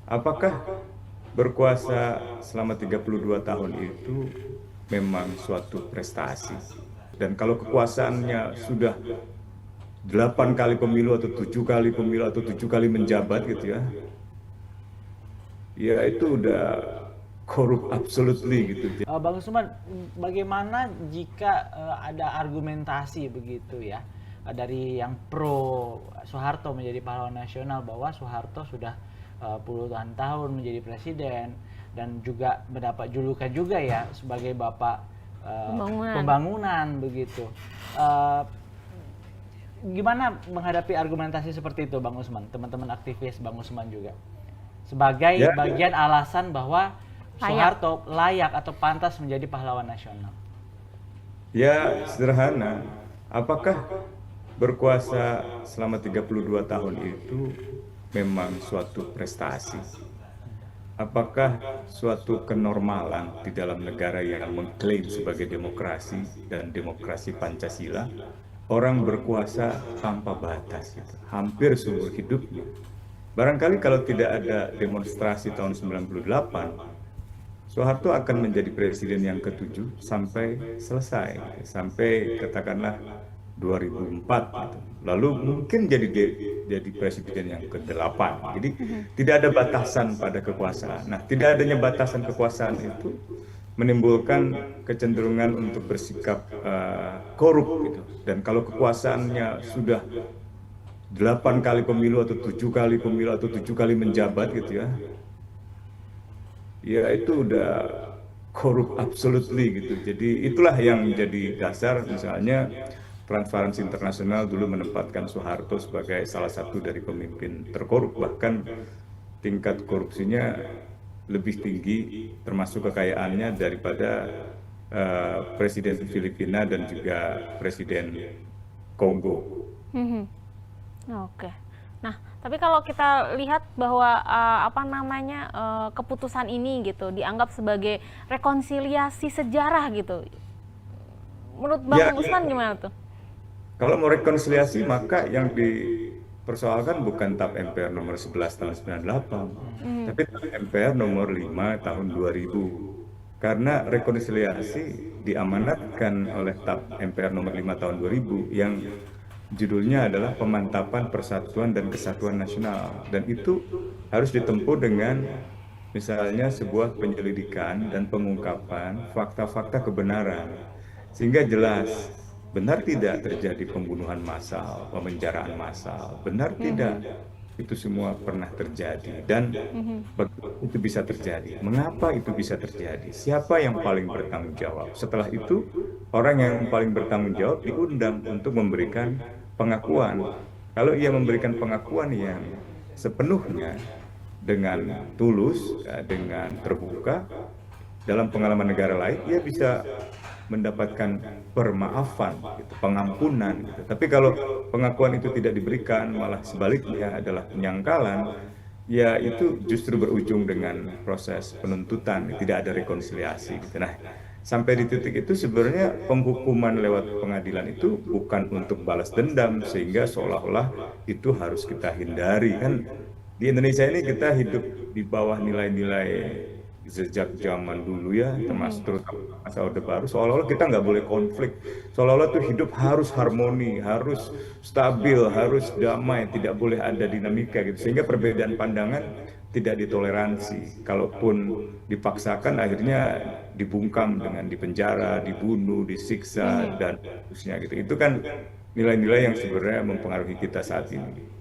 Apakah berkuasa selama 32 tahun itu memang suatu prestasi? Dan kalau kekuasaannya sudah 8 kali pemilu atau 7 kali pemilu atau 7 kali menjabat gitu ya, ya itu udah korup absolutely gitu. Bang Usman, bagaimana jika ada argumentasi begitu ya dari yang pro Soeharto menjadi pahlawan nasional bahwa Soeharto sudah puluhan tahun menjadi presiden dan juga mendapat julukan juga ya sebagai bapak pembangunan begitu. Uh, Gimana menghadapi argumentasi seperti itu, Bang Usman? Teman-teman aktivis Bang Usman juga sebagai Ya, bagian alasan bahwa Soeharto layak atau pantas menjadi pahlawan nasional. ya sederhana. Apakah berkuasa selama 32 tahun itu memang suatu prestasi? Apakah suatu kenormalan di dalam negara yang mengklaim sebagai demokrasi dan demokrasi Pancasila, orang berkuasa tanpa batas gitu, hampir seumur hidupnya. Barangkali kalau tidak ada demonstrasi tahun 98, Soeharto akan menjadi presiden yang ketujuh sampai selesai, sampai katakanlah 2004 gitu. Lalu mungkin jadi presiden yang ke-8. Jadi tidak ada batasan pada kekuasaan. Nah, tidak adanya batasan kekuasaan itu menimbulkan kecenderungan untuk bersikap korup gitu. Dan kalau kekuasaannya sudah 8 kali pemilu atau 7 kali pemilu atau 7 kali menjabat gitu ya, ya itu udah korup absolutely gitu. Jadi itulah yang menjadi dasar misalnya Transparansi Internasional dulu menempatkan Soeharto sebagai salah satu dari pemimpin terkorup, bahkan tingkat korupsinya lebih tinggi termasuk kekayaannya daripada Presiden Filipina dan juga Presiden Kongo. Oke. Nah, tapi kalau kita lihat bahwa keputusan ini gitu dianggap sebagai rekonsiliasi sejarah gitu. Menurut Ya, Bang Usman gimana tuh? kalau mau rekonsiliasi maka yang dipersoalkan bukan TAP MPR nomor 11 tahun 98, tapi TAP MPR nomor 5 tahun 2000. Karena rekonsiliasi diamanatkan oleh TAP MPR nomor 5 tahun 2000 yang judulnya adalah Pemantapan Persatuan dan Kesatuan Nasional. Dan itu harus ditempuh dengan misalnya sebuah penyelidikan dan pengungkapan fakta-fakta kebenaran. Sehingga jelas, benar tidak terjadi pembunuhan massal, pemenjaraan massal, benar tidak itu semua pernah terjadi dan itu bisa terjadi. Mengapa itu bisa terjadi? Siapa yang paling bertanggung jawab? Setelah itu, orang yang paling bertanggung jawab diundang untuk memberikan pengakuan. Kalau ia memberikan pengakuan yang sepenuhnya dengan tulus, ya, dengan terbuka, dalam pengalaman negara lain, ia bisa mendapatkan permaafan, gitu, pengampunan. Gitu. Tapi kalau pengakuan itu tidak diberikan, malah sebaliknya adalah penyangkalan, ya itu justru berujung dengan proses penuntutan, tidak ada rekonsiliasi. Gitu. Nah, sampai di titik itu sebenarnya penghukuman lewat pengadilan itu bukan untuk balas dendam, sehingga seolah-olah itu harus kita hindari. Kan di Indonesia ini kita hidup di bawah nilai-nilai sejak zaman dulu ya, termasuk terutama masa Orde Baru, seolah-olah kita nggak boleh konflik, seolah-olah tuh hidup harus harmoni, harus stabil, harus damai, tidak boleh ada dinamika gitu, sehingga perbedaan pandangan tidak ditoleransi, kalaupun dipaksakan akhirnya dibungkam dengan dipenjara, dibunuh, disiksa dan seterusnya gitu. Itu kan nilai-nilai yang sebenarnya mempengaruhi kita saat ini.